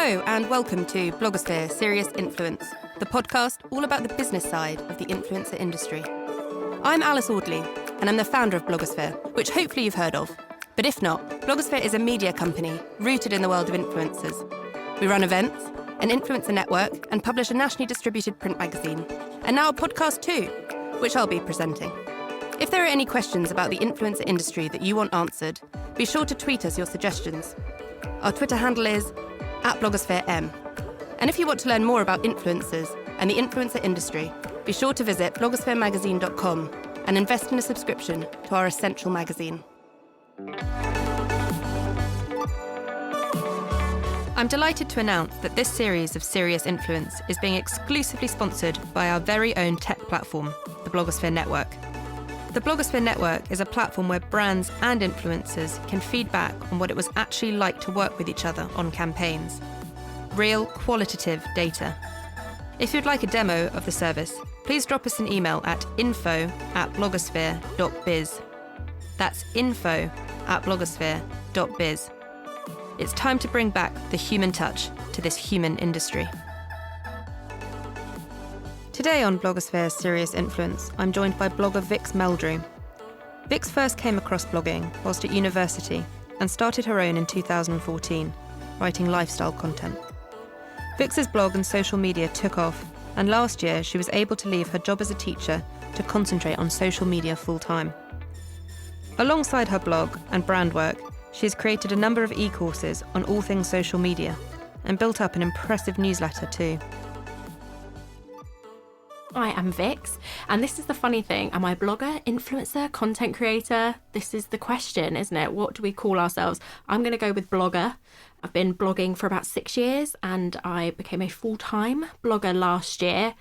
Hello and welcome to Blogosphere Serious Influence, the podcast all about the business side of the influencer industry. I'm Alice Audley and I'm the founder of Blogosphere, which hopefully you've heard of. But if not, Blogosphere is a media company rooted in the world of influencers. We run events, an influencer network, and publish a nationally distributed print magazine. And now a podcast too, which I'll be presenting. If there are any questions about the influencer industry that you want answered, be sure to tweet us your suggestions. Our Twitter handle is @BlogosphereM. And if you want to learn more about influencers and the influencer industry, be sure to visit blogosferemagazine.com and invest in a subscription to our essential magazine. I'm delighted to announce that this series of Serious Influence is being exclusively sponsored by our very own tech platform, the Blogosphere Network. The Blogosphere Network is a platform where brands and influencers can feed back on what it was actually like to work with each other on campaigns. Real, qualitative data. If you'd like a demo of the service, please drop us an email at info@blogosphere.biz. That's info@blogosphere.biz. It's time to bring back the human touch to this human industry. Today on Blogosphere Serious Influence, I'm joined by blogger Vix Meldrew. Vix first came across blogging whilst at university and started her own in 2014, writing lifestyle content. Vix's blog and social media took off, and last year she was able to leave her job as a teacher to concentrate on social media full-time. Alongside her blog and brand work, she has created a number of e-courses on all things social media and built up an impressive newsletter too. I am Vix, and this is the funny thing. Am I a blogger, influencer, content creator? This is the question, isn't it? What do we call ourselves? I'm going to go with blogger. I've been blogging for about 6 years, and I became a full-time blogger last year.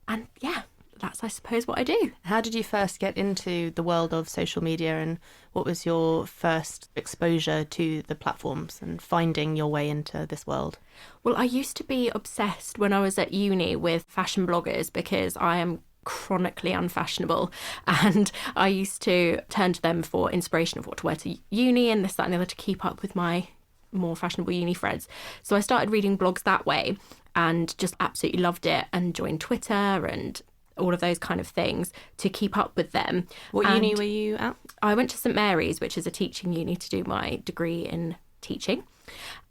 And yeah, that's, I suppose, what I do. How did you first get into the world of social media, and what was your first exposure to the platforms and finding your way into this world? Well, I used to be obsessed when I was at uni with fashion bloggers because I am chronically unfashionable, and I used to turn to them for inspiration of what to wear to uni and this, that and the other to keep up with my more fashionable uni friends. So I started reading blogs that way and just absolutely loved it and joined Twitter and all of those kind of things to keep up with them. What uni were you at? I went to St Mary's, which is a teaching uni, to do my degree in teaching.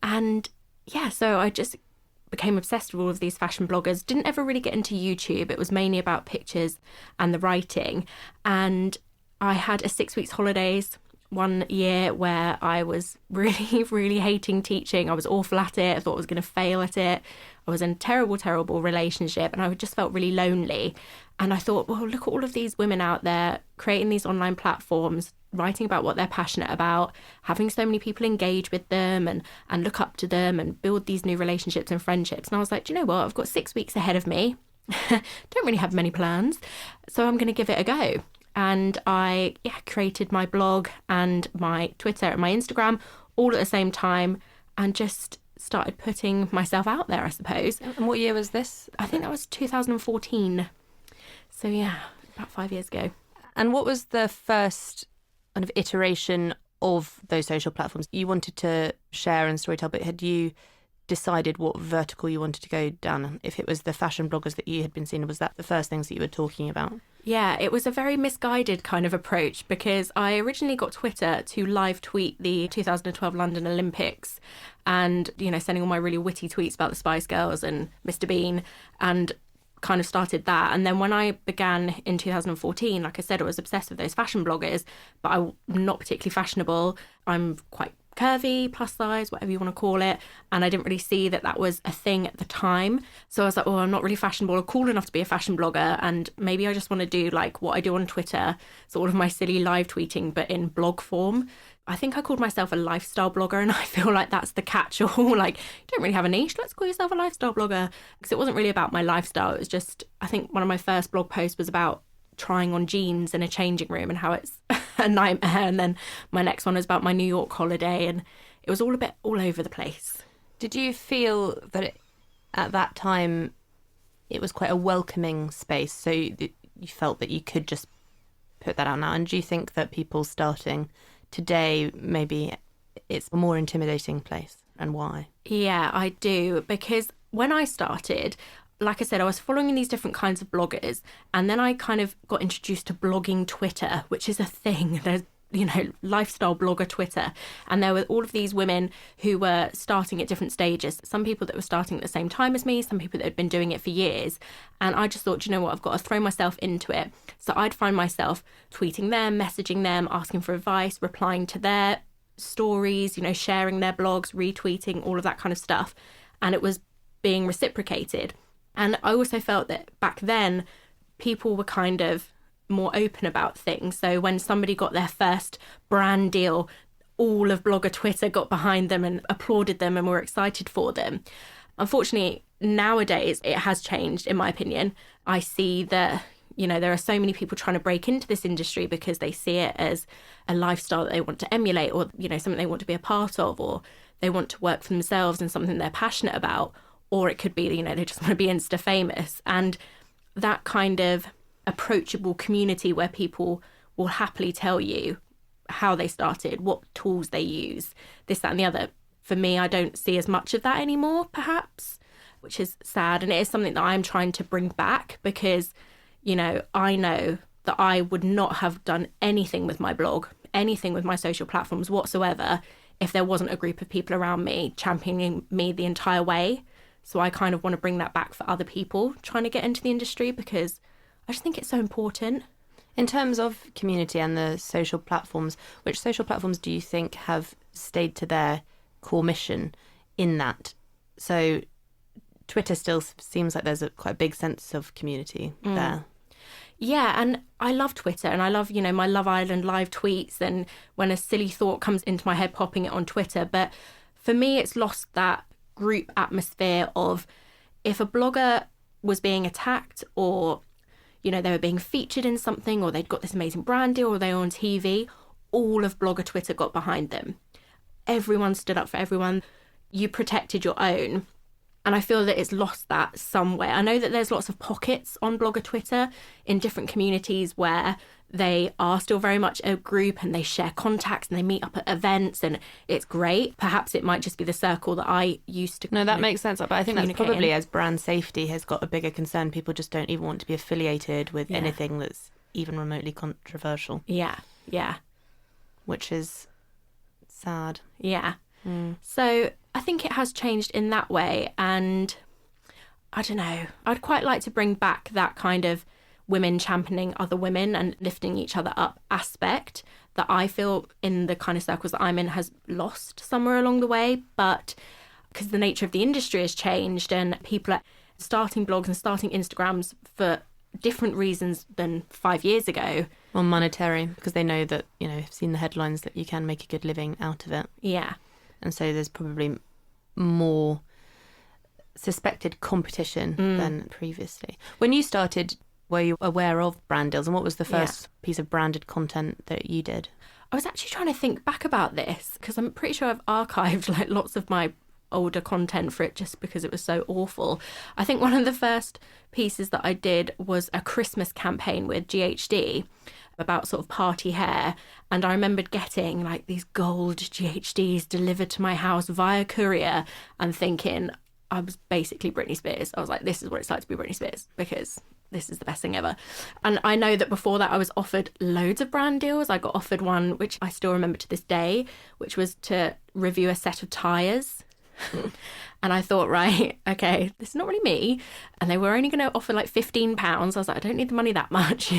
And yeah, so I just became obsessed with all of these fashion bloggers. Didn't ever really get into YouTube. It was mainly about pictures and the writing. And I had a 6 weeks holidays one year where I was really, really hating teaching. I was awful at it. I thought I was going to fail at it. I was in a terrible, terrible relationship, and I just felt really lonely. And I thought, well, look at all of these women out there creating these online platforms, writing about what they're passionate about, having so many people engage with them and look up to them and build these new relationships and friendships. And I was like, do you know what? I've got 6 weeks ahead of me. Don't really have many plans. So I'm going to give it a go. And I created my blog and my Twitter and my Instagram all at the same time and just started putting myself out there, I suppose. And what year was this? I think that was 2014. So yeah, about 5 years ago. And what was the first kind of iteration of those social platforms? You wanted to share and storytell, but had you decided what vertical you wanted to go down? If it was the fashion bloggers that you had been seeing, was that the first things that you were talking about? Yeah, it was a very misguided kind of approach because I originally got Twitter to live tweet the 2012 London Olympics and, you know, sending all my really witty tweets about the Spice Girls and Mr. Bean, and kind of started that. And then when I began in 2014, like I said, I was obsessed with those fashion bloggers, but I'm not particularly fashionable. I'm quite curvy, plus size, whatever you want to call it. And I didn't really see that that was a thing at the time. So I was like, oh, I'm not really fashionable or cool enough to be a fashion blogger. And maybe I just want to do like what I do on Twitter. So all of my silly live tweeting, but in blog form. I think I called myself a lifestyle blogger, and I feel like that's the catch-all. Like, you don't really have a niche, let's call yourself a lifestyle blogger. Because it wasn't really about my lifestyle. It was just, I think one of my first blog posts was about trying on jeans in a changing room and how it's a nightmare. And then my next one was about my New York holiday, and it was all a bit all over the place. Did you feel that at that time it was quite a welcoming space, so you felt that you could just put that out now? And do you think that people starting today, maybe it's a more intimidating place? and why? Yeah, I do. Because when I started, like I said, I was following these different kinds of bloggers, and then I kind of got introduced to blogging Twitter, which is a thing. There's, lifestyle blogger Twitter. And there were all of these women who were starting at different stages. Some people that were starting at the same time as me, some people that had been doing it for years. And I just thought, you know what, I've got to throw myself into it. So I'd find myself tweeting them, messaging them, asking for advice, replying to their stories, sharing their blogs, retweeting, all of that kind of stuff. And it was being reciprocated. And I also felt that back then, people were kind of more open about things. So when somebody got their first brand deal, all of blogger Twitter got behind them and applauded them and were excited for them. Unfortunately, nowadays it has changed, in my opinion. I see that, there are so many people trying to break into this industry because they see it as a lifestyle that they want to emulate, or, something they want to be a part of, or they want to work for themselves and something they're passionate about. Or it could be, they just want to be Insta famous. And that kind of approachable community where people will happily tell you how they started, what tools they use, this, that and the other. For me, I don't see as much of that anymore, perhaps, which is sad. And it is something that I'm trying to bring back because, I know that I would not have done anything with my blog, anything with my social platforms whatsoever, if there wasn't a group of people around me championing me the entire way. So I kind of want to bring that back for other people trying to get into the industry because I just think it's so important. In terms of community and the social platforms, which social platforms do you think have stayed to their core mission in that? So Twitter still seems like there's quite a big sense of community there. Yeah, and I love Twitter and I love, my Love Island live tweets and when a silly thought comes into my head, popping it on Twitter. But for me, it's lost that group atmosphere of if a blogger was being attacked or they were being featured in something or they'd got this amazing brand deal or they were on TV, all of blogger Twitter got behind them. Everyone stood up for everyone. You protected your own. And I feel that it's lost that somewhere. I know that there's lots of pockets on blogger Twitter in different communities where they are still very much a group and they share contacts and they meet up at events and it's great. Perhaps it might just be the circle that I used to. No, that makes sense. But I think that's probably as brand safety has got a bigger concern. People just don't even want to be affiliated with anything that's even remotely controversial. Yeah, yeah. Which is sad. Yeah. So I think it has changed in that way. And I don't know, I'd quite like to bring back that kind of women championing other women and lifting each other up aspect that I feel in the kind of circles that I'm in has lost somewhere along the way. But because the nature of the industry has changed and people are starting blogs and starting Instagrams for different reasons than 5 years ago. Well, monetary, because they know that, have seen the headlines that you can make a good living out of it. Yeah. And so there's probably more suspected competition than previously. When you started, were you aware of brand deals? And what was the first piece of branded content that you did? I was actually trying to think back about this because I'm pretty sure I've archived lots of my older content for it just because it was so awful. I think one of the first pieces that I did was a Christmas campaign with GHD about sort of party hair, and I remembered getting these gold GHDs delivered to my house via courier and thinking I was basically Britney Spears. I was like, this is what it's like to be Britney Spears because this is the best thing ever. And I know that before that I was offered loads of brand deals. I got offered one which I still remember to this day, which was to review a set of tyres. And I thought, right, okay, this is not really me. And they were only going to offer £15. I was like, I don't need the money that much,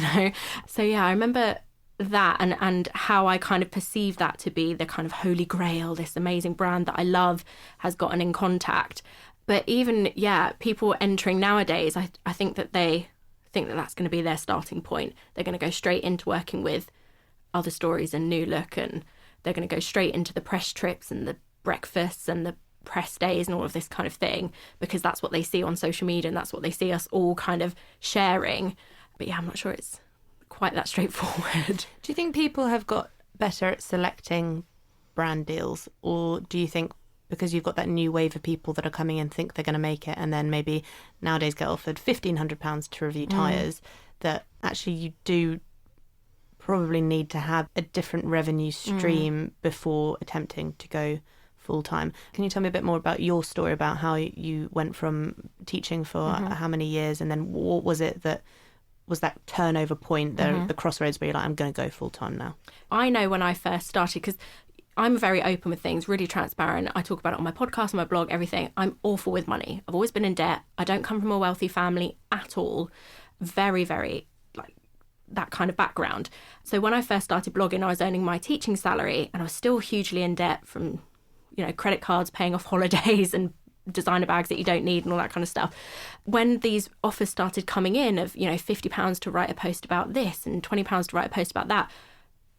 So yeah, I remember that and how I kind of perceived that to be the kind of holy grail, this amazing brand that I love has gotten in contact. But even, people entering nowadays, I think that they think that that's going to be their starting point. They're going to go straight into working with Other Stories and New Look, and they're going to go straight into the press trips and the breakfasts and the press days and all of this kind of thing because that's what they see on social media and that's what they see us all kind of sharing. But yeah, I'm not sure it's quite that straightforward. Do you think people have got better at selecting brand deals, or do you think because you've got that new wave of people that are coming in think they're going to make it and then maybe nowadays get offered £1,500 to review tyres, that actually you do probably need to have a different revenue stream before attempting to go full time. Can you tell me a bit more about your story about how you went from teaching for how many years, and then what was it that was that turnover point, the crossroads where you're like, I'm going to go full time now? I know when I first started, because I'm very open with things, really transparent. I talk about it on my podcast, on my blog, everything. I'm awful with money. I've always been in debt. I don't come from a wealthy family at all. Very, very like that kind of background. So when I first started blogging, I was earning my teaching salary and I was still hugely in debt from, credit cards, paying off holidays and designer bags that you don't need and all that kind of stuff. When these offers started coming in of, £50 to write a post about this and £20 to write a post about that,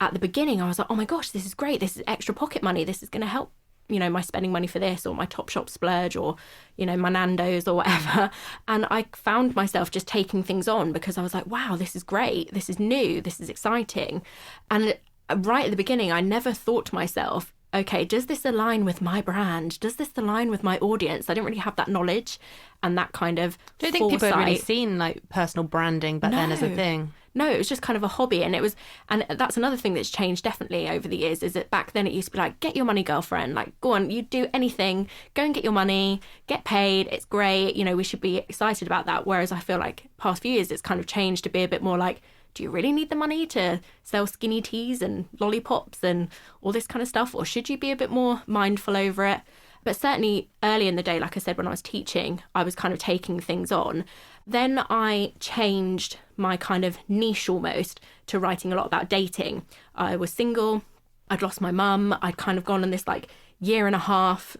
at the beginning, I was like, oh my gosh, this is great. This is extra pocket money. This is going to help, my spending money for this or my Topshop splurge or, my Nando's or whatever. And I found myself just taking things on because I was like, wow, this is great. This is new. This is exciting. And right at the beginning, I never thought to myself, okay, does this align with my brand? Does this align with my audience? I didn't really have that knowledge and that kind of Do you think people had really seen like personal branding back then as a thing? No, it was just kind of a hobby. And that's another thing that's changed definitely over the years, is that back then it used to be like, get your money, girlfriend, like, go on, you do anything, go and get your money, get paid, it's great, we should be excited about that. Whereas I feel like past few years, it's kind of changed to be a bit more like, do you really need the money to sell skinny teas and lollipops and all this kind of stuff? Or should you be a bit more mindful over it? But certainly early in the day, like I said, when I was teaching, I was kind of taking things on. Then I changed my kind of niche almost to writing a lot about dating. I was single. I'd lost my mum. I'd kind of gone on this like year and a half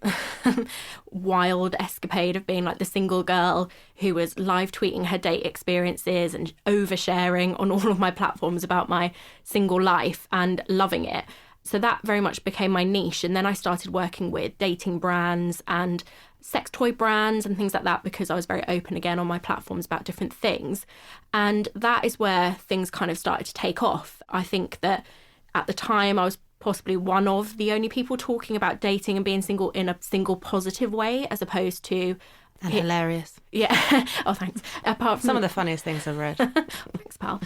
wild escapade of being like the single girl who was live tweeting her date experiences and oversharing on all of my platforms about my single life and loving it. So that very much became my niche. And then I started working with dating brands and sex toy brands and things like that because I was very open again on my platforms about different things. And that is where things kind of started to take off. I think that at the time I was possibly one of the only people talking about dating and being single in a single positive way, as opposed to... And hilarious. Yeah. Oh, thanks. Apart from some of the funniest things I've read. Thanks, pal.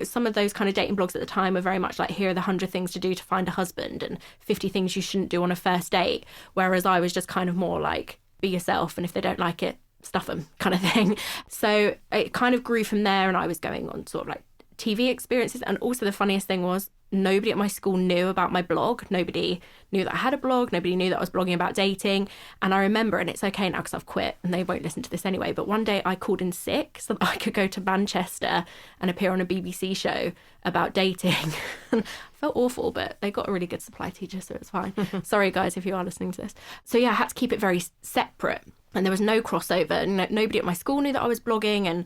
Some of those kind of dating blogs at the time were very much like, here are the 100 things to do to find a husband and 50 things you shouldn't do on a first date. Whereas I was just kind of more like, be yourself, and if they don't like it, stuff them kind of thing. So it kind of grew from there, and I was going on sort of like TV experiences. And also the funniest thing was, nobody at my school knew about my blog. Nobody knew that I had a blog. Nobody knew that I was blogging about dating. And I remember, and it's okay now because I've quit and they won't listen to this anyway, but one day I called in sick so that I could go to Manchester and appear on a BBC show about dating. I felt awful, but they got a really good supply teacher, so it's fine. Sorry, guys, if you are listening to this. So yeah, I had to keep it very separate. And there was no crossover. Nobody at my school knew that I was blogging, and,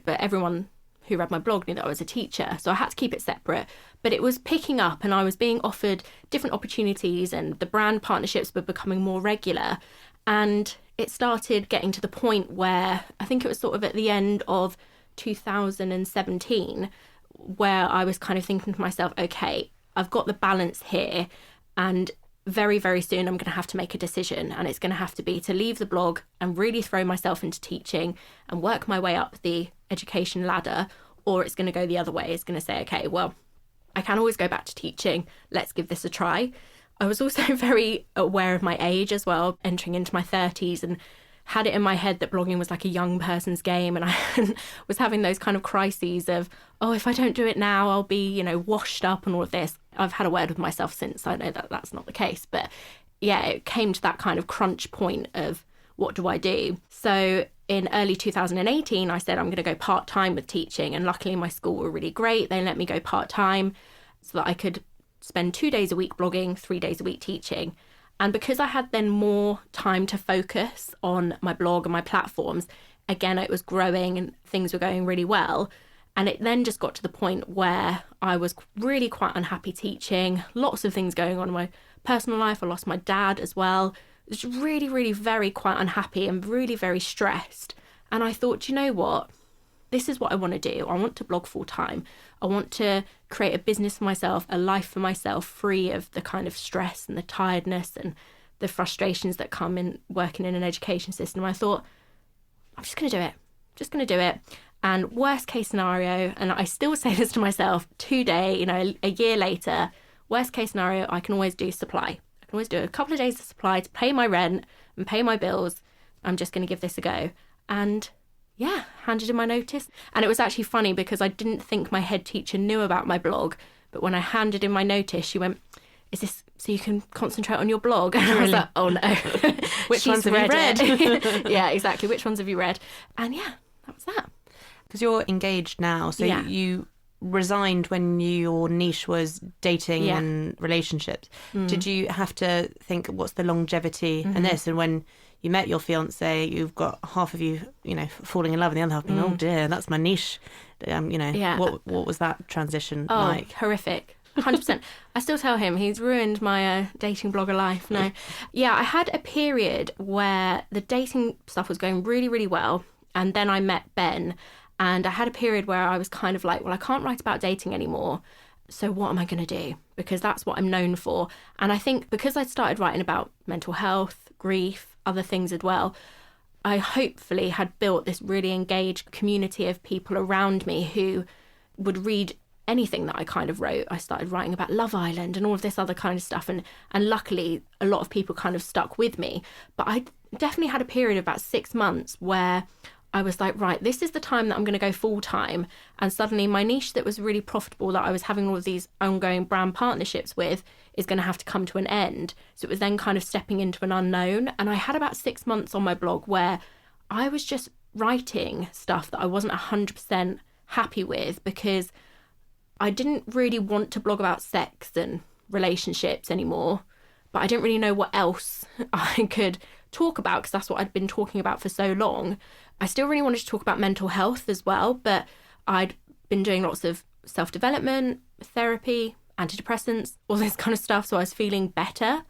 but everyone who read my blog knew that I was a teacher. So I had to keep it separate. But it was picking up, and I was being offered different opportunities, and the brand partnerships were becoming more regular. And it started getting to the point where I think it was sort of at the end of 2017 where I was kind of thinking to myself, okay, I've got the balance here, and very, very soon I'm going to have to make a decision, and it's going to have to be to leave the blog and really throw myself into teaching and work my way up the education ladder, or it's going to go the other way. It's going to say, okay, well, I can always go back to teaching. Let's give this a try. I was also very aware of my age as well, entering into my 30s, and had it in my head that blogging was like a young person's game. And I was having those kind of crises of, oh, if I don't do it now, I'll be, washed up and all of this. I've had a word with myself since. I know that that's not the case. But yeah, it came to that kind of crunch point of, what do I do? So in early 2018, I said, I'm going to go part-time with teaching. And luckily my school were really great. They let me go part-time so that I could spend 2 days a week blogging, 3 days a week teaching. And because I had then more time to focus on my blog and my platforms, again, it was growing and things were going really well. And it then just got to the point where I was really quite unhappy teaching, lots of things going on in my personal life. I lost my dad as well. I was really, really very quite unhappy and really very stressed. And I thought, you know what? This is what I want to do. I want to blog full time. I want to create a business for myself, a life for myself, free of the kind of stress and the tiredness and the frustrations that come in working in an education system. I thought, I'm just going to do it. Just going to do it. And worst case scenario, and I still say this to myself today, a year later, worst case scenario, I can always do supply. I can always do a couple of days of supply to pay my rent and pay my bills. I'm just going to give this a go. And yeah, handed in my notice. And it was actually funny because I didn't think my head teacher knew about my blog. But when I handed in my notice, she went, is this so you can concentrate on your blog? And I was like, oh no. Which ones have you read? Yeah, exactly. Which ones have you read? And yeah, that was that. Because you're engaged now, so Yeah. you resigned when your niche was dating and relationships. Did you have to think, what's the longevity in this? And when you met your fiance, you've got half of you, falling in love, and the other half being, oh dear, that's my niche. What was that transition like? Horrific. 100%. I still tell him he's ruined my dating blogger life. No. Yeah, I had a period where the dating stuff was going really, really well. And then I met Ben. And I had a period where I was kind of like, well, I can't write about dating anymore. So what am I going to do? Because that's what I'm known for. And I think because I'd started writing about mental health, grief, other things as well, I hopefully had built this really engaged community of people around me who would read anything that I kind of wrote. I started writing about Love Island and all of this other kind of stuff. And luckily, a lot of people kind of stuck with me. But I definitely had a period of about 6 months where I was like, right, this is the time that I'm going to go full time. And suddenly my niche that was really profitable, that I was having all of these ongoing brand partnerships with, is going to have to come to an end. So it was then kind of stepping into an unknown. And I had about 6 months on my blog where I was just writing stuff that I wasn't 100% happy with, because I didn't really want to blog about sex and relationships anymore. But I didn't really know what else I could talk about, because that's what I'd been talking about for so long. I still really wanted to talk about mental health as well, but I'd been doing lots of self-development, therapy, antidepressants, all this kind of stuff, so I was feeling better.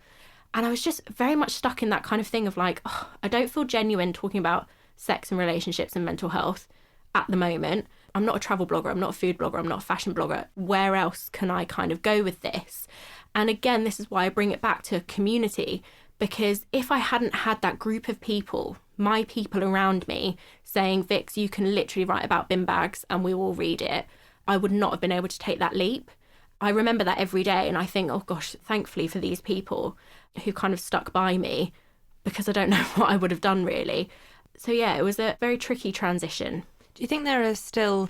And I was just very much stuck in that kind of thing of like, oh, I don't feel genuine talking about sex and relationships and mental health at the moment. I'm not a travel blogger, I'm not a food blogger, I'm not a fashion blogger. Where else can I kind of go with this? And again, this is why I bring it back to community, because if I hadn't had that group of people, my people around me saying, Vix, you can literally write about bin bags and we will read it, I would not have been able to take that leap. I remember that every day and I think, oh gosh, thankfully for these people who kind of stuck by me, because I don't know what I would have done really. So yeah, it was a very tricky transition. Do you think there are still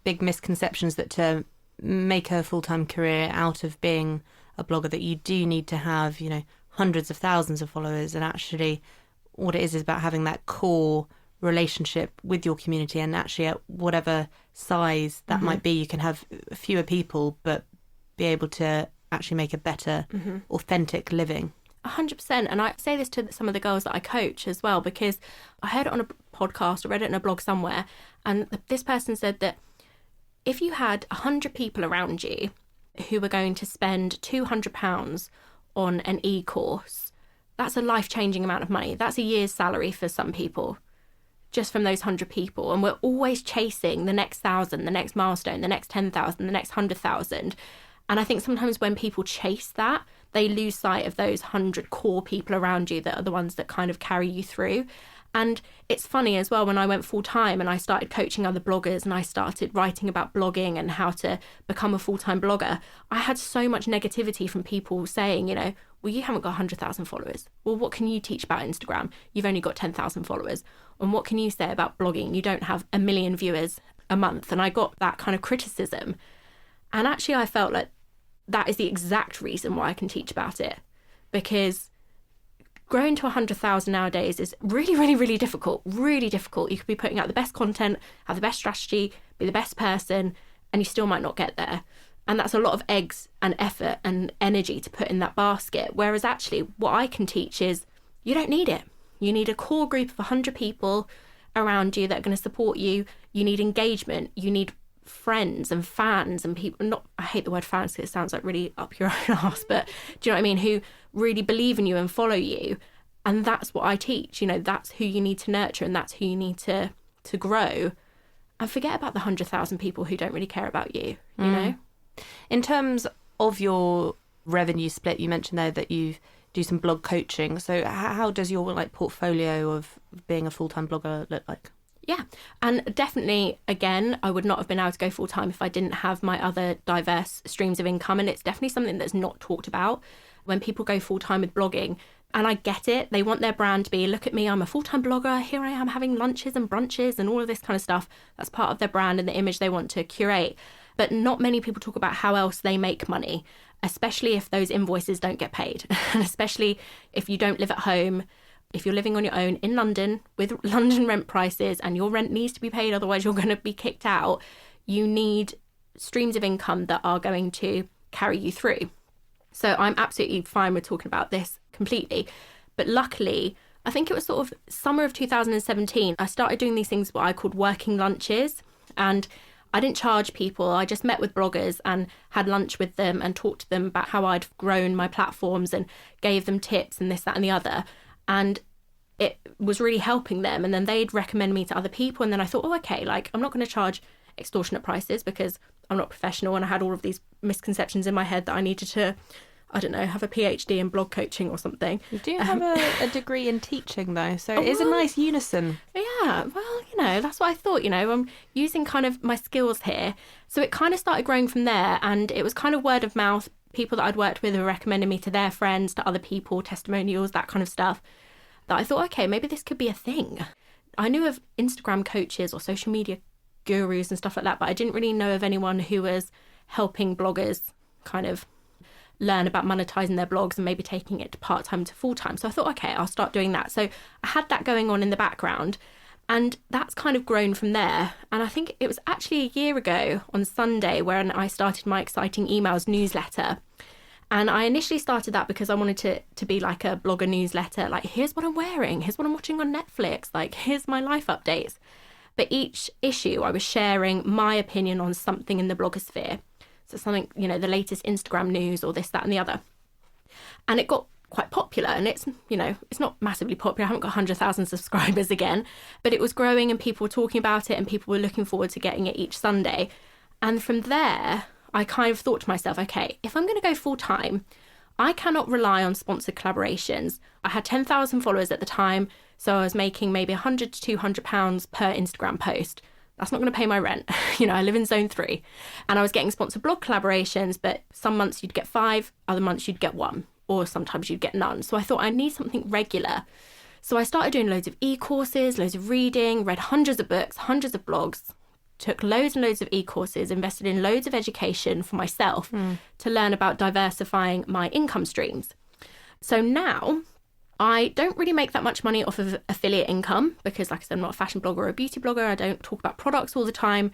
big misconceptions that to make a full-time career out of being a blogger, that you do need to have, hundreds of thousands of followers, and actually what it is about having that core relationship with your community, and actually at whatever size that might be, you can have fewer people but be able to actually make a better authentic living? 100%. And I say this to some of the girls that I coach as well, because I heard it on a podcast or read it in a blog somewhere, and this person said that if you had 100 people around you who were going to spend £200 on an e-course, that's a life-changing amount of money. That's a year's salary for some people, just from those 100 people. And we're always chasing the next 1,000, the next milestone, the next 10,000, the next 100,000. And I think sometimes when people chase that, they lose sight of those 100 core people around you that are the ones that kind of carry you through. And it's funny as well, when I went full time and I started coaching other bloggers and I started writing about blogging and how to become a full-time blogger, I had so much negativity from people saying, well, you haven't got 100,000 followers. Well, what can you teach about Instagram? You've only got 10,000 followers. And what can you say about blogging? You don't have 1 million viewers a month. And I got that kind of criticism. And actually, I felt like that is the exact reason why I can teach about it, because growing to 100,000 nowadays is really, really, really difficult. Really difficult. You could be putting out the best content, have the best strategy, be the best person, and you still might not get there. And that's a lot of eggs and effort and energy to put in that basket. Whereas actually what I can teach is you don't need it. You need a core group of 100 people around you that are going to support you. You need engagement. You need friends and fans and people, I hate the word fans because it sounds like really up your own arse, but do you know what I mean, who really believe in you and follow you. And that's what I teach. That's who you need to nurture, and that's who you need to grow. And forget about the 100,000 people who don't really care about you, you know? In terms of your revenue split, you mentioned there that you do some blog coaching. So how does your portfolio of being a full-time blogger look like? Yeah, and definitely, again, I would not have been able to go full-time if I didn't have my other diverse streams of income, and it's definitely something that's not talked about. when people go full-time with blogging. And I get it. They want their brand to be, look at me, I'm a full-time blogger. Here I am having lunches and brunches and all of this kind of stuff. That's part of their brand and the image they want to curate. But not many people talk about how else they make money, especially if those invoices don't get paid. And especially if you don't live at home, if you're living on your own in London with London rent prices and your rent needs to be paid, otherwise you're going to be kicked out. You need streams of income that are going to carry you through. So I'm absolutely fine with talking about this completely. But luckily, I think it was sort of summer of 2017, I started doing these things what I called working lunches. And I didn't charge people. I just met with bloggers and had lunch with them and talked to them about how I'd grown my platforms and gave them tips and this, that and the other. And it was really helping them. And then they'd recommend me to other people. And then I thought, oh, okay, like I'm not going to charge extortionate prices because I'm not professional. And I had all of these misconceptions in my head that I needed to, I don't know, have a PhD in blog coaching or something. You do have a degree in teaching though, so it is a nice unison. Yeah, well, that's what I thought, I'm using kind of my skills here. So it kind of started growing from there, and it was kind of word of mouth. People that I'd worked with were recommending me to their friends, to other people, testimonials, that kind of stuff. That I thought, okay, maybe this could be a thing. I knew of Instagram coaches or social media gurus and stuff like that, but I didn't really know of anyone who was helping bloggers kind of learn about monetizing their blogs and maybe taking it to part-time to full-time. So I thought, okay, I'll start doing that. So I had that going on in the background, and that's kind of grown from there. And I think it was actually a year ago on Sunday when I started my Exciting Emails newsletter. And I initially started that because I wanted to be like a blogger newsletter, like here's what I'm wearing, here's what I'm watching on Netflix, like here's my life updates. But each issue I was sharing my opinion on something in the blogosphere. So something, the latest Instagram news or this, that and the other. And it got quite popular, and it's not massively popular. I haven't got 100,000 subscribers again, but it was growing and people were talking about it and people were looking forward to getting it each Sunday. And from there, I kind of thought to myself, okay, if I'm going to go full time, I cannot rely on sponsored collaborations. I had 10,000 followers at the time, so I was making maybe £100 to £200 per Instagram post. That's not going to pay my rent. I live in zone 3, and I was getting sponsored blog collaborations, but some months you'd get 5, other months you'd get 1, or sometimes you'd get none. So I thought I need something regular. So I started doing loads of e-courses, loads of reading, read hundreds of books, hundreds of blogs, took loads and loads of e-courses, invested in loads of education for myself to learn about diversifying my income streams. So now I don't really make that much money off of affiliate income because, like I said, I'm not a fashion blogger or a beauty blogger. I don't talk about products all the time.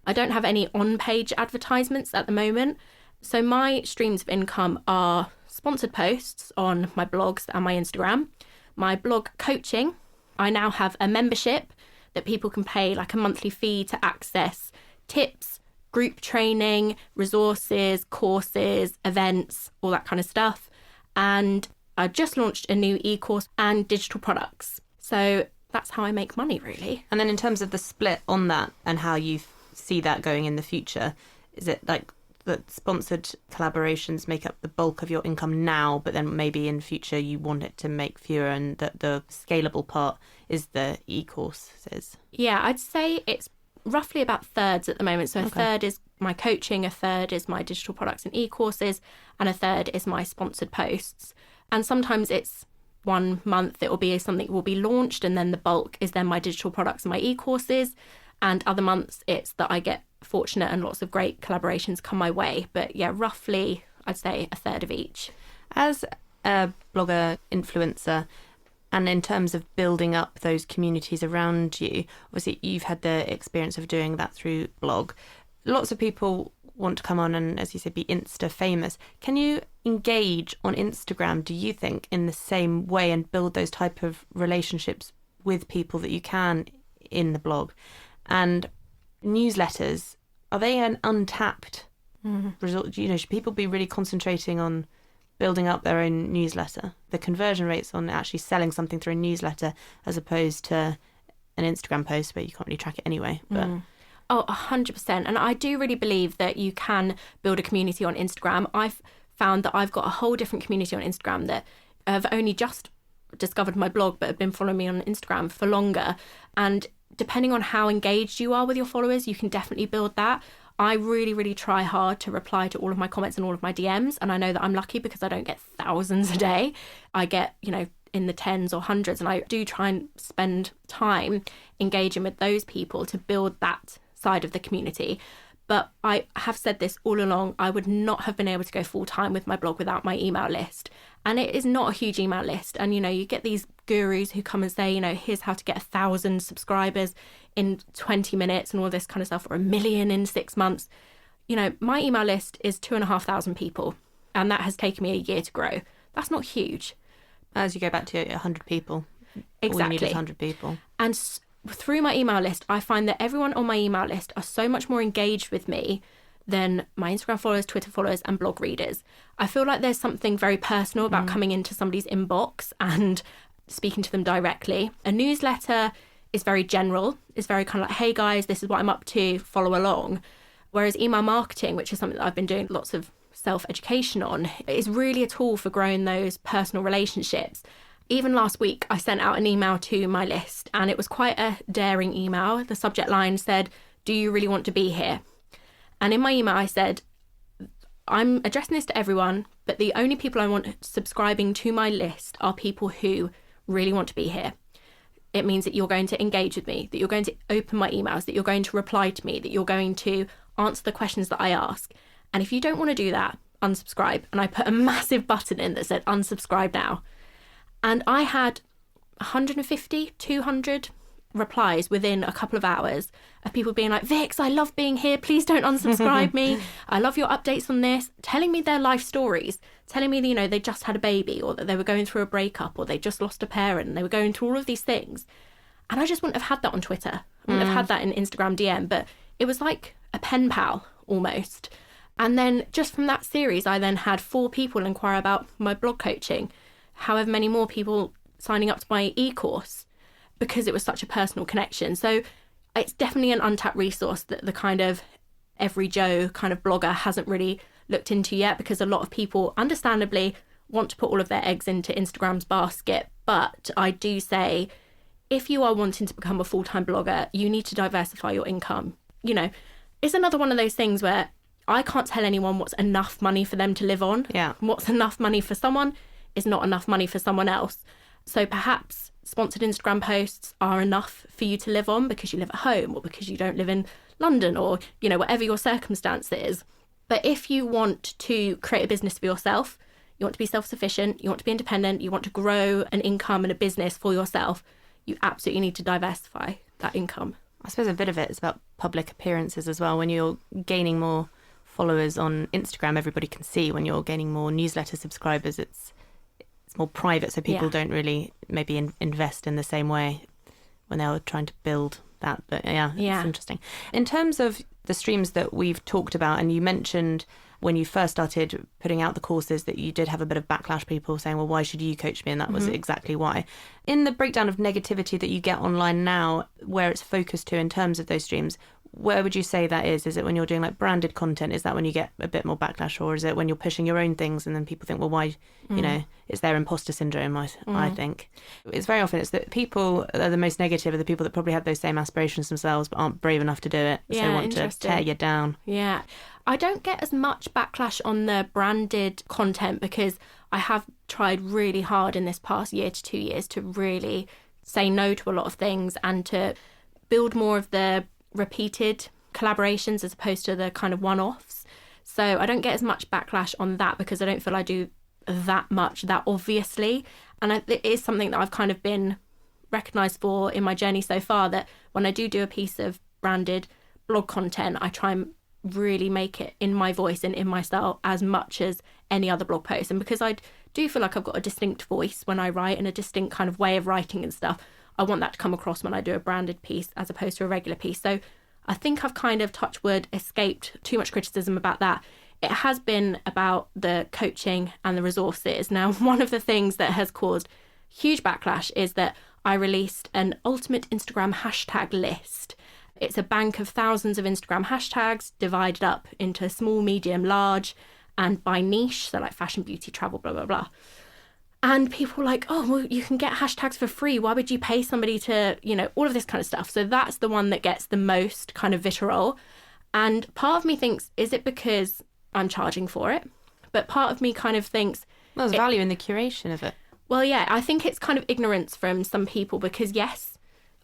I don't have any on-page advertisements at the moment. So my streams of income are sponsored posts on my blogs and my Instagram, my blog coaching. I now have a membership that people can pay like a monthly fee to access tips, group training, resources, courses, events, all that kind of stuff. And I just launched a new e-course and digital products. So that's how I make money, really. And then in terms of the split on that and how you see that going in the future, is it like that sponsored collaborations make up the bulk of your income now, but then maybe in future you want it to make fewer, and that the scalable part is the e-courses? Yeah, I'd say it's roughly about thirds at the moment. So a third is my coaching, a third is my digital products and e-courses, and a third is my sponsored posts. And sometimes it's 1 month it will be something will be launched, and then the bulk is then my digital products and my e-courses. And other months it's that I get fortunate and lots of great collaborations come my way. But yeah, roughly I'd say a third of each. As a blogger influencer, and in terms of building up those communities around you, obviously you've had the experience of doing that through blog. Lots of people want to come on and, as you said, be Insta famous. Can you engage on Instagram, do you think, in the same way and build those type of relationships with people that you can in the blog? And newsletters, are they an untapped result? Should people be really concentrating on building up their own newsletter? The conversion rates on actually selling something through a newsletter as opposed to an Instagram post where you can't really track it anyway. But Oh, 100%. And I do really believe that you can build a community on Instagram. I've found that I've got a whole different community on Instagram that have only just discovered my blog but have been following me on Instagram for longer. And depending on how engaged you are with your followers, you can definitely build that. I really, really try hard to reply to all of my comments and all of my DMs. And I know that I'm lucky because I don't get thousands a day. I get, in the tens or hundreds. And I do try and spend time engaging with those people to build that side of the community. But I have said this all along, I would not have been able to go full time with my blog without my email list. And it is not a huge email list. And, you get these gurus who come and say, here's how to get 1,000 subscribers in 20 minutes and all this kind of stuff, or 1 million in 6 months. My email list is 2,500 people. And that has taken me a year to grow. That's not huge. As you go back to 100 people. Exactly. All you need is 100 people. And through my email list, I find that everyone on my email list are so much more engaged with me than my Instagram followers, Twitter followers, and blog readers. I feel like there's something very personal about coming into somebody's inbox and speaking to them directly. A newsletter is very general. It's very kind of like, hey guys, this is what I'm up to, follow along. Whereas email marketing, which is something that I've been doing lots of self-education on, is really a tool for growing those personal relationships. Even last week, I sent out an email to my list, and it was quite a daring email. The subject line said, "Do you really want to be here?" And in my email, I said, I'm addressing this to everyone, but the only people I want subscribing to my list are people who really want to be here. It means that you're going to engage with me, that you're going to open my emails, that you're going to reply to me, that you're going to answer the questions that I ask. And if you don't want to do that, unsubscribe. And I put a massive button in that said unsubscribe now. And I had 150, 200 replies within a couple of hours of people being like, Vix, I love being here. Please don't unsubscribe me. I love your updates on this. Telling me their life stories, telling me that, they just had a baby, or that they were going through a breakup, or they just lost a parent, and they were going through all of these things. And I just wouldn't have had that on Twitter. I wouldn't have had that in Instagram DM, but it was like a pen pal almost. And then just from that series, I then had 4 people inquire about my blog coaching, however many more people signing up to my e-course, because it was such a personal connection. So it's definitely an untapped resource that the kind of every Joe kind of blogger hasn't really looked into yet, because a lot of people understandably want to put all of their eggs into Instagram's basket. But I do say, if you are wanting to become a full-time blogger, you need to diversify your income. It's another one of those things where I can't tell anyone what's enough money for them to live on. Yeah. What's enough money for someone is not enough money for someone else. So perhaps sponsored Instagram posts are enough for you to live on because you live at home, or because you don't live in London, or, whatever your circumstance is. But if you want to create a business for yourself, you want to be self-sufficient, you want to be independent, you want to grow an income and a business for yourself, you absolutely need to diversify that income. I suppose a bit of it is about public appearances as well. When you're gaining more followers on Instagram, everybody can see. When you're gaining more newsletter subscribers, it's more private, so people don't really maybe invest in the same way when they're trying to build that. But yeah, it's interesting. In terms of the streams that we've talked about, and you mentioned when you first started putting out the courses that you did have a bit of backlash, people saying, well, why should you coach me? And that was exactly why. In the breakdown of negativity that you get online now, where it's focused to in terms of those streams, where would you say that is? Is it when you're doing like branded content? Is that when you get a bit more backlash? Or is it when you're pushing your own things and then people think, well, why, it's their imposter syndrome, I think. It's very often it's that people that are the most negative are the people that probably have those same aspirations themselves but aren't brave enough to do it. Yeah, so want to tear you down. Yeah. I don't get as much backlash on the branded content because I have tried really hard in this past year to 2 years to really say no to a lot of things and to build more of the repeated collaborations as opposed to the kind of one-offs. So I don't get as much backlash on that because I don't feel I do that much that obviously. And it is something that I've kind of been recognised for in my journey so far, that when I do a piece of branded blog content, I try and really make it in my voice and in my style as much as any other blog post. And because I do feel like I've got a distinct voice when I write and a distinct kind of way of writing and stuff, I want that to come across when I do a branded piece as opposed to a regular piece. So I think I've kind of, touch wood, escaped too much criticism about that. It has been about the coaching and the resources. Now, one of the things that has caused huge backlash is that I released an ultimate Instagram hashtag list. It's a bank of thousands of Instagram hashtags divided up into small, medium, large, and by niche. So like fashion, beauty, travel, blah, blah, blah. And people were like, oh, well, you can get hashtags for free. Why would you pay somebody to, all of this kind of stuff? So that's the one that gets the most kind of vitriol. And part of me thinks, is it because I'm charging for it? But part of me kind of thinks... Well, there's value in the curation of it. Well, yeah, I think it's kind of ignorance from some people because, yes,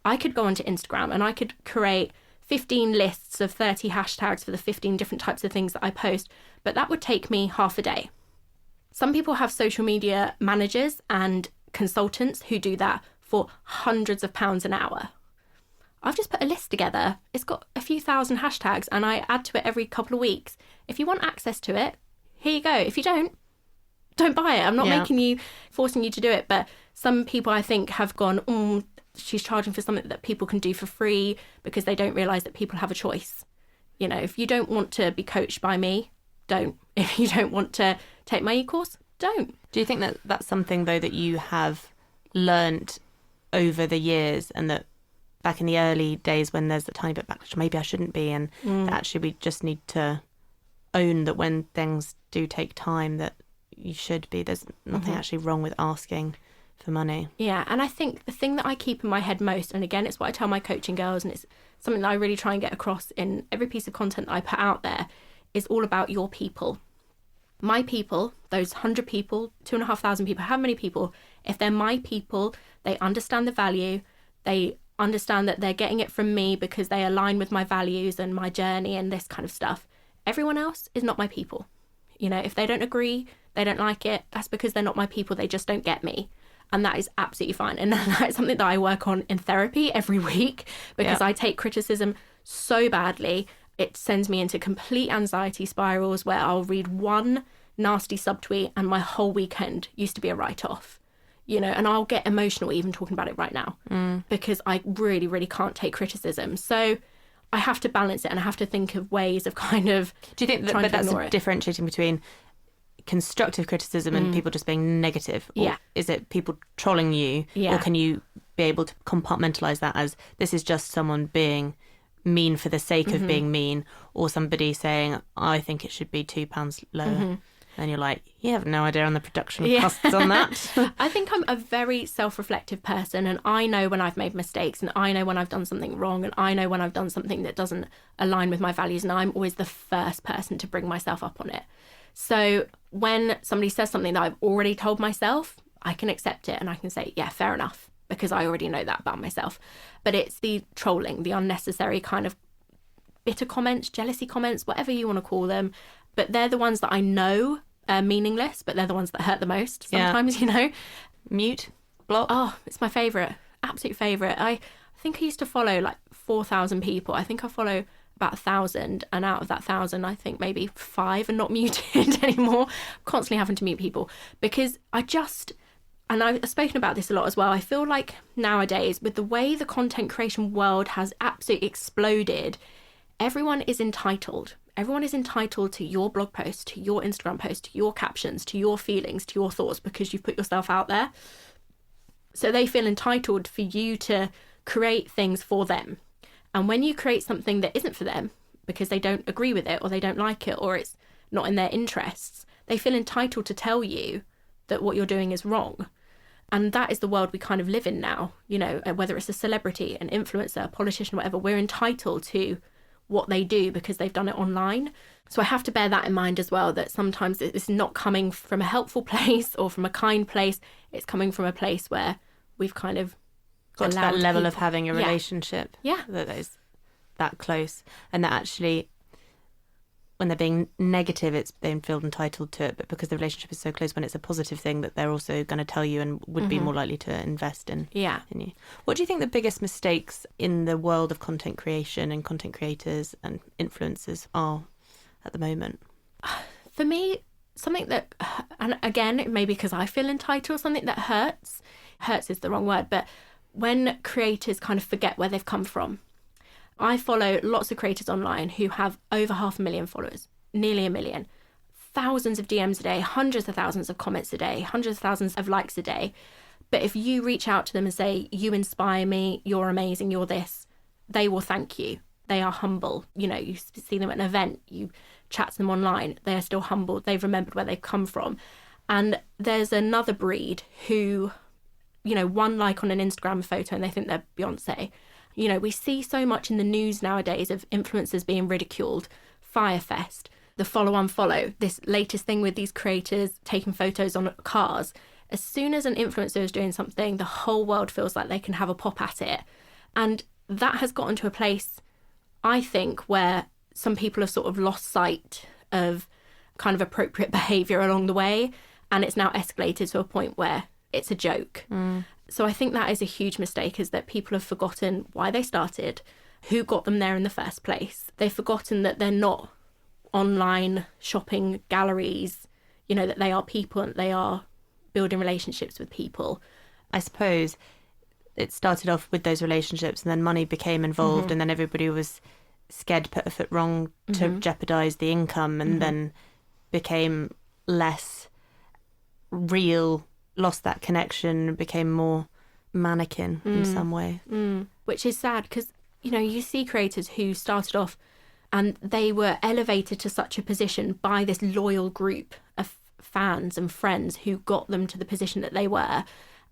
I could go onto Instagram and I could create 15 lists of 30 hashtags for the 15 different types of things that I post, but that would take me half a day. Some people have social media managers and consultants who do that for hundreds of pounds an hour. I've just put a list together. It's got a few thousand hashtags and I add to it every couple of weeks. If you want access to it, here you go. If you don't buy it. I'm not forcing you to do it. But some people I think have gone, she's charging for something that people can do for free because they don't realise that people have a choice. You know, if you don't want to be coached by me, don't. If you don't want to take my e-course, don't. Do you think that that's something, though, that you have learnt over the years, and that back in the early days when there's a tiny bit backlash, maybe I shouldn't be, and that actually we just need to own that when things do take time that you should be. There's nothing actually wrong with asking for money. Yeah, and I think the thing that I keep in my head most, and again, it's what I tell my coaching girls, and it's something that I really try and get across in every piece of content that I put out there, is all about your people. My people, those 100 people, 2,500 people, how many people, if they're my people, they understand the value, they understand that they're getting it from me because they align with my values and my journey and this kind of stuff. Everyone else is not my people. You know, if they don't agree, they don't like it, that's because they're not my people, they just don't get me. And that is absolutely fine. And that's something that I work on in therapy every week because I take criticism so badly. It sends me into complete anxiety spirals where I'll read one nasty subtweet and my whole weekend used to be a write-off, you know, and I'll get emotional even talking about it right now because I really, really can't take criticism. So I have to balance it and I have to think of ways of kind of Do you think that that's differentiating between constructive criticism and people just being negative? Or is it people trolling you? Or can you be able to compartmentalise that as this is just someone being mean for the sake of being mean, or somebody saying, I think it should be £2 lower? And you're like, you have no idea on the production costs on that. I think I'm a very self-reflective person, and I know when I've made mistakes, and I know when I've done something wrong, and I know when I've done something that doesn't align with my values, and I'm always the first person to bring myself up on it. So when somebody says something that I've already told myself, I can accept it and I can say, yeah, fair enough, because I already know that about myself. But it's the trolling, the unnecessary kind of bitter comments, jealousy comments, whatever you want to call them. But they're the ones that I know are meaningless, but they're the ones that hurt the most sometimes, you know. Mute, block. Oh, it's my favourite, absolute favourite. I think I used to follow like 4,000 people. I think I follow about 1,000, and out of that 1,000, I think maybe 5 are not muted anymore. Constantly having to mute people because and I've spoken about this a lot as well, I feel like nowadays with the way the content creation world has absolutely exploded, everyone is entitled. Everyone is entitled to your blog post, to your Instagram post, to your captions, to your feelings, to your thoughts, because you've put yourself out there. So they feel entitled for you to create things for them. And when you create something that isn't for them, because they don't agree with it or they don't like it or it's not in their interests, they feel entitled to tell you that what you're doing is wrong. And that is the world we kind of live in now. You know, whether it's a celebrity, an influencer, a politician, whatever, we're entitled to what they do because they've done it online. So I have to bear that in mind as well, that sometimes it's not coming from a helpful place or from a kind place. It's coming from a place where we've kind of got to that level of having a relationship that is that close, and that actually when they're being negative it's they feel entitled to it, but because the relationship is so close, when it's a positive thing, that they're also going to tell you and would be more likely to invest in you. What do you think the biggest mistakes in the world of content creation and content creators and influencers are at the moment? For me, something that, and again, it may be because I feel entitled, something that hurts is the wrong word, but when creators kind of forget where they've come from. I follow lots of creators online who have over 500,000 followers, nearly 1 million, thousands of DMs a day, hundreds of thousands of comments a day, hundreds of thousands of likes a day. But if you reach out to them and say, you inspire me, you're amazing, you're this, they will thank you. They are humble. You know, you see them at an event, you chat to them online, they are still humble. They've remembered where they've come from. And there's another breed who, you know, one like on an Instagram photo and they think they're Beyonce. You know, we see so much in the news nowadays of influencers being ridiculed. Firefest, the follow, this latest thing with these creators taking photos on cars. As soon as an influencer is doing something, the whole world feels like they can have a pop at it. And that has gotten to a place, I think, where some people have sort of lost sight of kind of appropriate behaviour along the way. And it's now escalated to a point where it's a joke. So I think that is a huge mistake, is that people have forgotten why they started, who got them there in the first place. They've forgotten that they're not online shopping galleries, you know, that they are people and they are building relationships with people. I suppose it started off with those relationships and then money became involved and then everybody was scared to put a foot wrong to jeopardise the income and then became less real, lost that connection, became more mannequin in some way. Which is sad because, you know, you see creators who started off and they were elevated to such a position by this loyal group of fans and friends who got them to the position that they were.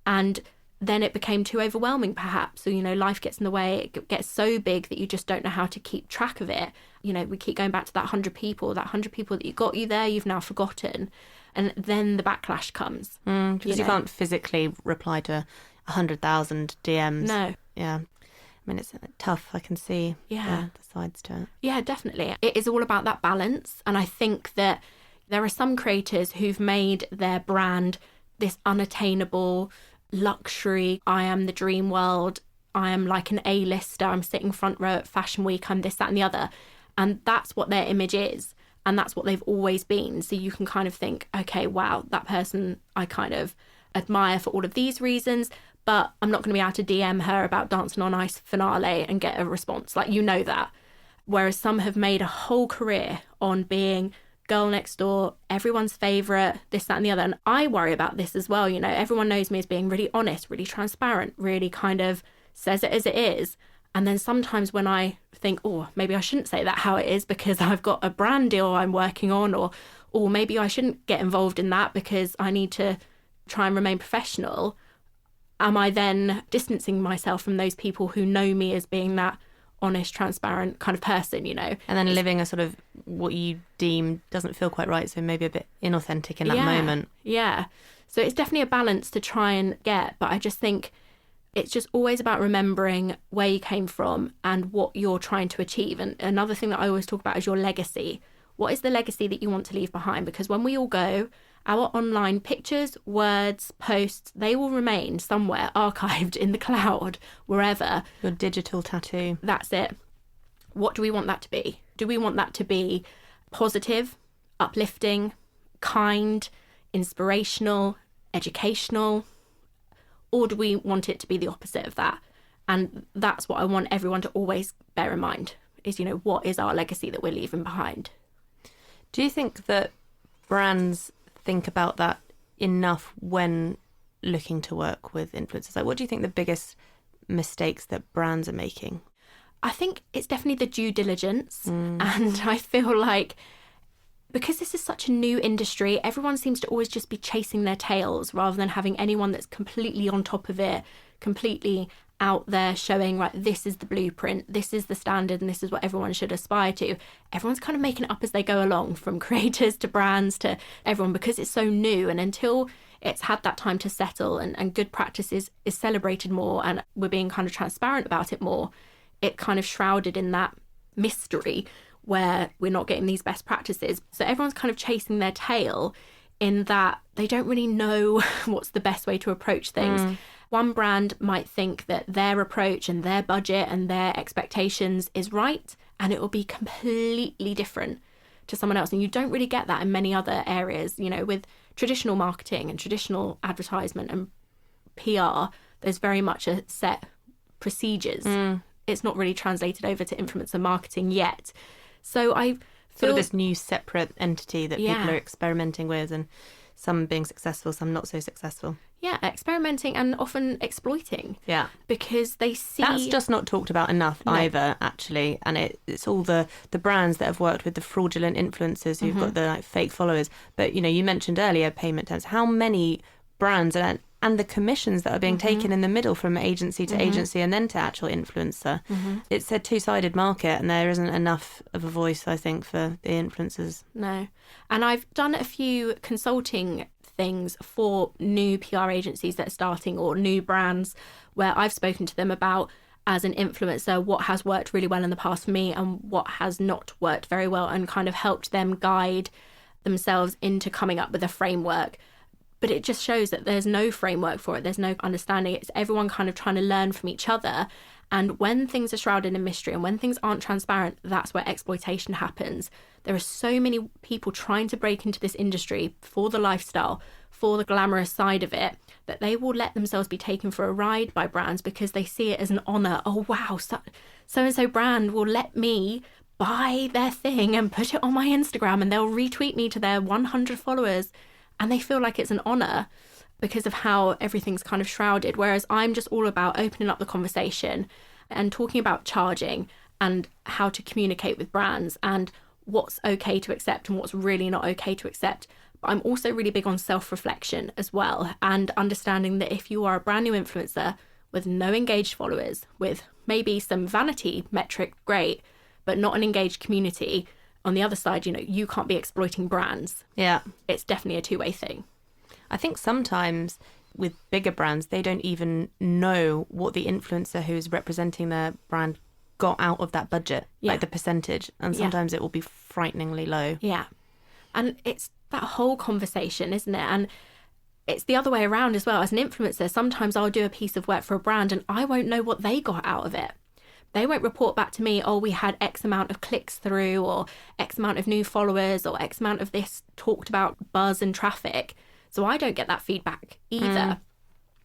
And then it became too overwhelming, perhaps. So, you know, life gets in the way. It gets so big that you just don't know how to keep track of it. You know, we keep going back to that 100 people that got you there, you've now forgotten. And then the backlash comes. Because you can't physically reply to 100,000 DMs. No. Yeah. I mean, it's tough. I can see the sides to it. Yeah, definitely. It is all about that balance. And I think that there are some creators who've made their brand this unattainable luxury. I am the dream world. I am like an A-lister. I'm sitting front row at Fashion Week. I'm this, that and the other. And that's what their image is. And that's what they've always been. So you can kind of think, okay, wow, that person I kind of admire for all of these reasons, but I'm not going to be able to DM her about Dancing on Ice finale and get a response. Like, you know that. Whereas some have made a whole career on being girl next door, everyone's favourite, this, that and the other. And I worry about this as well. You know, everyone knows me as being really honest, really transparent, really kind of says it as it is. And then sometimes when I think, oh, maybe I shouldn't say that how it is because I've got a brand deal I'm working on, or maybe I shouldn't get involved in that because I need to try and remain professional. Am I then distancing myself from those people who know me as being that honest, transparent kind of person, you know? And then living a sort of what you deem doesn't feel quite right, so maybe a bit inauthentic in that moment. Yeah. So it's definitely a balance to try and get, but I just think it's just always about remembering where you came from and what you're trying to achieve. And another thing that I always talk about is your legacy. What is the legacy that you want to leave behind? Because when we all go, our online pictures, words, posts, they will remain somewhere archived in the cloud, wherever. Your digital tattoo. That's it. What do we want that to be? Do we want that to be positive, uplifting, kind, inspirational, educational? Or do we want it to be the opposite of that? And that's what I want everyone to always bear in mind is, you know, what is our legacy that we're leaving behind? Do you think that brands think about that enough when looking to work with influencers? Like, what do you think the biggest mistakes that brands are making? I think it's definitely the due diligence. And I feel like because this is such a new industry, everyone seems to always just be chasing their tails rather than having anyone that's completely on top of it, completely out there showing, right, this is the blueprint, this is the standard, and this is what everyone should aspire to. Everyone's kind of making it up as they go along, from creators to brands to everyone, because it's so new. And until it's had that time to settle and good practices is celebrated more and we're being kind of transparent about it more, it kind of shrouded in that mystery where we're not getting these best practices. So everyone's kind of chasing their tail in that they don't really know what's the best way to approach things. One brand might think that their approach and their budget and their expectations is right, and it will be completely different to someone else. And you don't really get that in many other areas. You know, with traditional marketing and traditional advertisement and PR, there's very much a set procedures. It's not really translated over to influencer marketing yet. So I feel sort of this new separate entity that people are experimenting with, and some being successful, some not so successful. Yeah, experimenting and often exploiting. Yeah. Because they see... That's just not talked about enough either, actually. And it's all the brands that have worked with the fraudulent influencers who've got the fake followers. But, you know, you mentioned earlier payment terms. How many brands and and the commissions that are being taken in the middle from agency to agency and then to actual influencer. It's a two-sided market, and there isn't enough of a voice, I think, for the influencers. No. And I've done a few consulting things for new PR agencies that are starting or new brands where I've spoken to them about, as an influencer, what has worked really well in the past for me and what has not worked very well, and kind of helped them guide themselves into coming up with a framework. But it just shows that there's no framework for it. There's no understanding. It's everyone kind of trying to learn from each other. And when things are shrouded in mystery and when things aren't transparent, that's where exploitation happens. There are so many people trying to break into this industry for the lifestyle, for the glamorous side of it, that they will let themselves be taken for a ride by brands because they see it as an honour. Oh, wow, so-and-so brand will let me buy their thing and put it on my Instagram, and they'll retweet me to their 100 followers. And they feel like it's an honour because of how everything's kind of shrouded. Whereas I'm just all about opening up the conversation and talking about charging and how to communicate with brands and what's okay to accept and what's really not okay to accept. But I'm also really big on self-reflection as well, and understanding that if you are a brand new influencer with no engaged followers, with maybe some vanity metric, great, but not an engaged community, on the other side, you can't be exploiting brands. Yeah. It's definitely a two-way thing. I think sometimes with bigger brands, they don't even know what the influencer who's representing their brand got out of that budget, like the percentage. And sometimes it will be frighteningly low. Yeah. And it's that whole conversation, isn't it? And it's the other way around as well. As an influencer, sometimes I'll do a piece of work for a brand and I won't know what they got out of it. They won't report back to me, oh, we had X amount of clicks through, or X amount of new followers, or X amount of this talked about buzz and traffic. So I don't get that feedback either.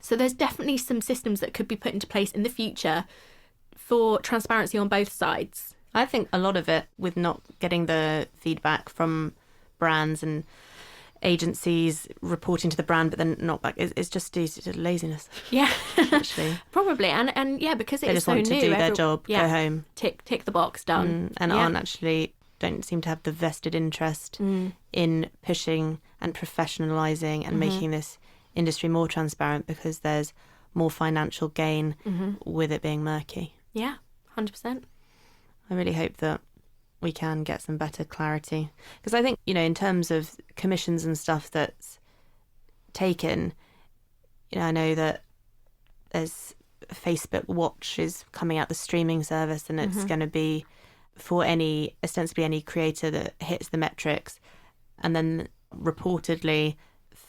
So there's definitely some systems that could be put into place in the future for transparency on both sides. I think a lot of it with not getting the feedback from brands and agencies reporting to the brand but then not back, it's just due to laziness. Yeah. Actually. Probably. And yeah, because they it's just so want to new, do their job, go home. Tick the box, done. And don't seem to have the vested interest in pushing and professionalising and making this industry more transparent, because there's more financial gain with it being murky. Yeah, 100%. I really hope that we can get some better clarity, because I think, in terms of commissions and stuff that's taken, I know that there's Facebook Watch is coming out, the streaming service, and it's going to be for ostensibly any creator that hits the metrics, and then reportedly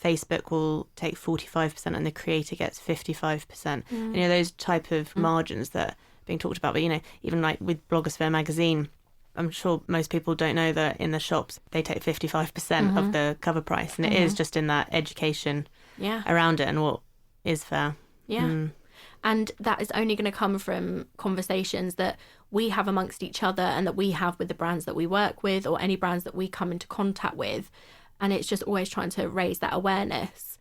Facebook will take 45% and the creator gets 55%. And, those type of margins that are being talked about. But, even like with Blogosphere magazine, I'm sure most people don't know that in the shops they take 55% of the cover price, and it is just in that education around it and what is fair. Yeah. And that is only going to come from conversations that we have amongst each other and that we have with the brands that we work with, or any brands that we come into contact with. And it's just always trying to raise that awareness.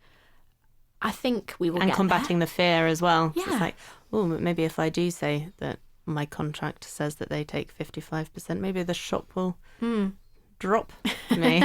I think we will get there. And combating the fear as well. Yeah. So it's like, oh, maybe if I do say that my contract says that they take 55%, maybe the shop will drop me.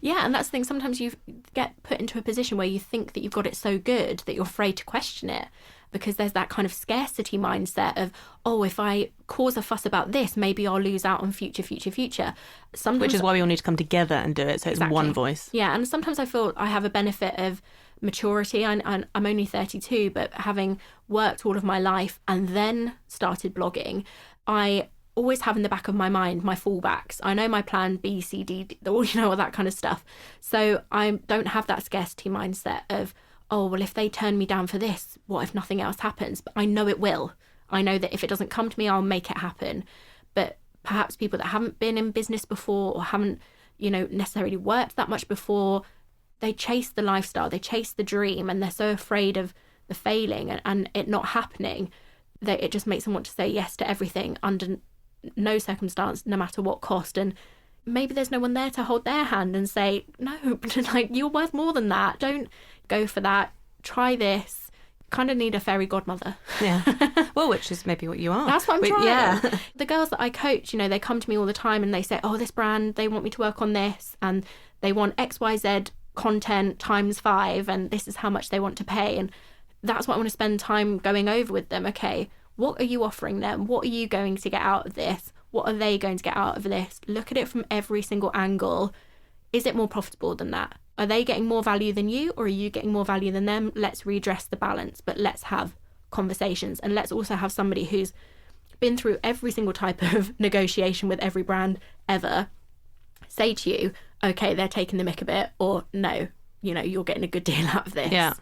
Yeah, and that's the thing. Sometimes you get put into a position where you think that you've got it so good that you're afraid to question it, because there's that kind of scarcity mindset of, oh, if I cause a fuss about this, maybe I'll lose out on future. Sometimes, which is why we all need to come together and do it, so it's one voice. Yeah, and sometimes I feel I have a benefit of maturity. I'm only 32, but having worked all of my life and then started blogging, I always have in the back of my mind my fallbacks. I know my plan B, C, D, all that kind of stuff. So I don't have that scarcity mindset of, oh, well, if they turn me down for this, what if nothing else happens? But I know it will. I know that if it doesn't come to me, I'll make it happen. But perhaps people that haven't been in business before, or haven't, necessarily worked that much before, they chase the lifestyle, they chase the dream, and they're so afraid of the failing and it not happening that it just makes them want to say yes to everything under no circumstance, no matter what cost. And maybe there's no one there to hold their hand and say, no, like, you're worth more than that. Don't go for that. Try this. Kind of need a fairy godmother. Yeah. Well, which is maybe what you are. That's what I'm trying. Yeah. The girls that I coach, they come to me all the time and they say, oh, this brand, they want me to work on this and they want XYZ content times 5 and this is how much they want to pay. And that's what I want to spend time going over with them. Okay, what are you offering them? What are you going to get out of this? What are they going to get out of this? Look at it from every single angle. Is it more profitable than that? Are they getting more value than you, or are you getting more value than them? Let's redress the balance, but let's have conversations. And let's also have somebody who's been through every single type of negotiation with every brand ever say to you, okay, they're taking the mick a bit, or no, you're getting a good deal out of this. Yeah.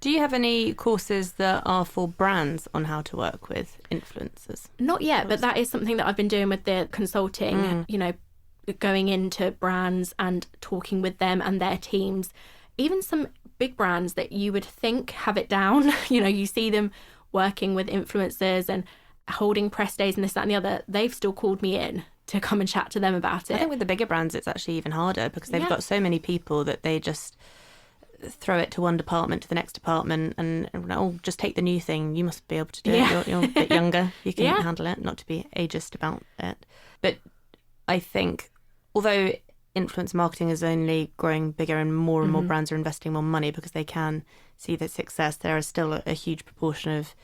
Do you have any courses that are for brands on how to work with influencers? Not yet, but that is something that I've been doing with the consulting, going into brands and talking with them and their teams. Even some big brands that you would think have it down, you see them working with influencers and holding press days and this, that and the other, they've still called me in to come and chat to them about it. I think with the bigger brands, it's actually even harder because they've got so many people that they just throw it to one department to the next department and just take the new thing. You must be able to do it. You're a bit younger. You can handle it, not to be ageist about it. But I think although influencer marketing is only growing bigger and more brands are investing more money because they can see the success, there is still a huge proportion of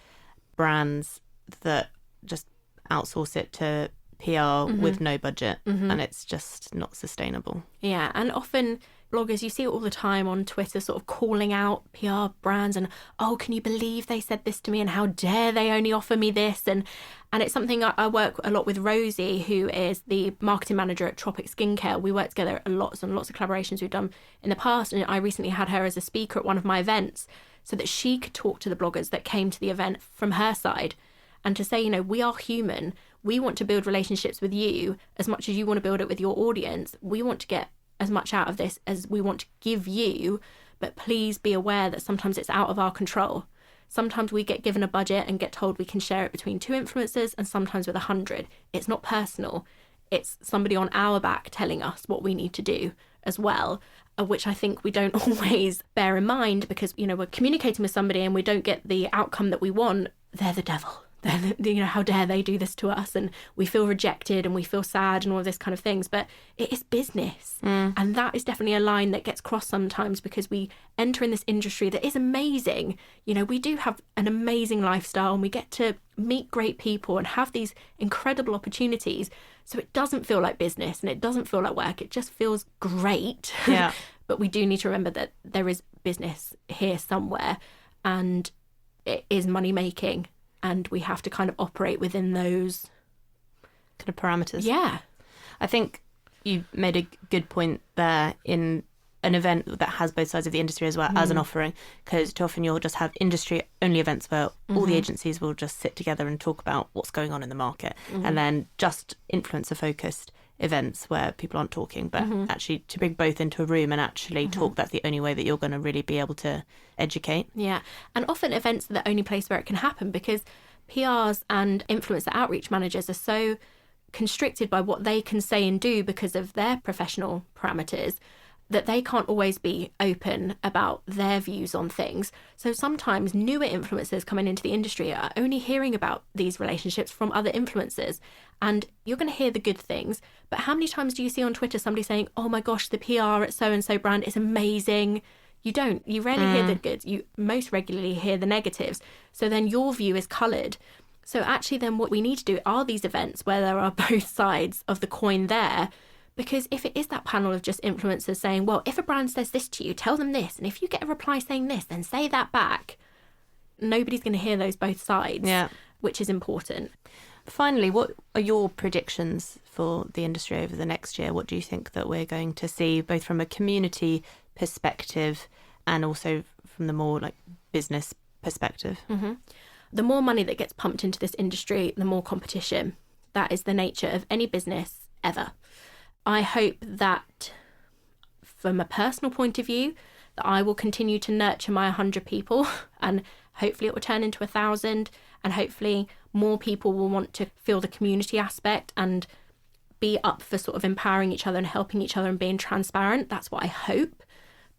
brands that just outsource it to PR with no budget, and it's just not sustainable. Yeah, and often bloggers, you see it all the time on Twitter, sort of calling out PR brands and, oh, can you believe they said this to me and how dare they only offer me this? And it's something I work a lot with Rosie, who is the marketing manager at Tropic Skincare. We work together at lots and lots of collaborations we've done in the past, and I recently had her as a speaker at one of my events so that she could talk to the bloggers that came to the event from her side and to say, we are human. We want to build relationships with you as much as you want to build it with your audience. We want to get as much out of this as we want to give you, but please be aware that sometimes it's out of our control. Sometimes we get given a budget and get told we can share it between 2 influencers and sometimes with 100. It's not personal. It's somebody on our back telling us what we need to do as well, which I think we don't always bear in mind because, we're communicating with somebody and we don't get the outcome that we want. They're the devil. How dare they do this to us, and we feel rejected and we feel sad and all of this kind of things. But it is business, and that is definitely a line that gets crossed sometimes because we enter in this industry that is amazing. We do have an amazing lifestyle and we get to meet great people and have these incredible opportunities, so it doesn't feel like business and it doesn't feel like work. It just feels great. Yeah. But we do need to remember that there is business here somewhere and it is money making. And we have to kind of operate within those kind of parameters. Yeah. I think you made a good point there in an event that has both sides of the industry as well as an offering, because too often you'll just have industry-only events where all the agencies will just sit together and talk about what's going on in the market, and then just influencer-focused events where people aren't talking, but actually to bring both into a room and actually talk, that's the only way that you're going to really be able to educate. Yeah, and often events are the only place where it can happen because PRs and influencer outreach managers are so constricted by what they can say and do because of their professional parameters that they can't always be open about their views on things. So sometimes newer influencers coming into the industry are only hearing about these relationships from other influencers. And you're going to hear the good things, but how many times do you see on Twitter somebody saying, oh my gosh, the PR at so-and-so brand is amazing? You don't. You rarely hear the good. You most regularly hear the negatives. So then your view is coloured. So actually then what we need to do are these events where there are both sides of the coin there. Because if it is that panel of just influencers saying, well, if a brand says this to you, tell them this. And if you get a reply saying this, then say that back. Nobody's going to hear those both sides, which is important. Finally, what are your predictions for the industry over the next year? What do you think that we're going to see, both from a community perspective and also from the more business perspective? The more money that gets pumped into this industry, the more competition. That is the nature of any business ever. I hope that from a personal point of view, that I will continue to nurture my 100 people and hopefully it will turn into 1,000 and hopefully more people will want to feel the community aspect and be up for sort of empowering each other and helping each other and being transparent. That's what I hope.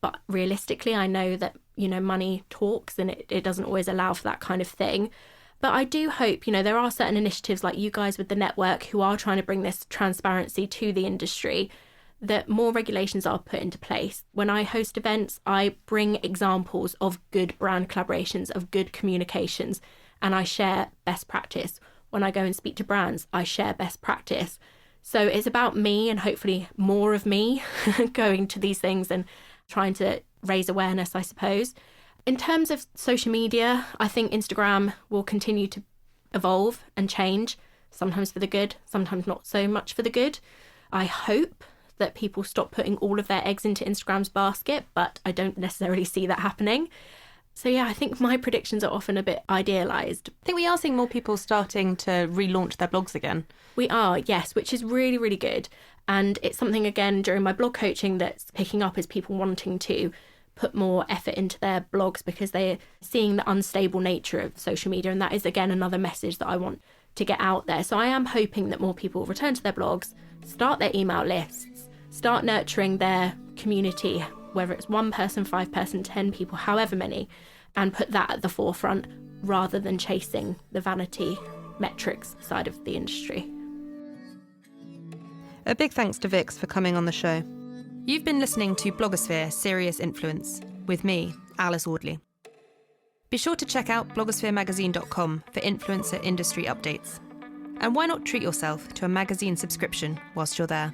But realistically, I know that, money talks and it doesn't always allow for that kind of thing. But I do hope, there are certain initiatives like you guys with the network who are trying to bring this transparency to the industry, that more regulations are put into place. When I host events, I bring examples of good brand collaborations, of good communications, and I share best practice. When I go and speak to brands, I share best practice. So it's about me and hopefully more of me going to these things and trying to raise awareness, I suppose. In terms of social media, I think Instagram will continue to evolve and change, sometimes for the good, sometimes not so much for the good. I hope that people stop putting all of their eggs into Instagram's basket, but I don't necessarily see that happening. So yeah, I think my predictions are often a bit idealised. I think we are seeing more people starting to relaunch their blogs again. We are, yes, which is really, really good. And it's something, again, during my blog coaching that's picking up, is people wanting to put more effort into their blogs because they're seeing the unstable nature of social media. And that is, again, another message that I want to get out there. So I am hoping that more people return to their blogs, start their email lists, start nurturing their community, whether it's 1 person, 5 person, 10 people, however many, and put that at the forefront rather than chasing the vanity metrics side of the industry. A big thanks to Vix for coming on the show. You've been listening to Blogosphere Serious Influence with me, Alice Audley. Be sure to check out blogospheremagazine.com for influencer industry updates. And why not treat yourself to a magazine subscription whilst you're there?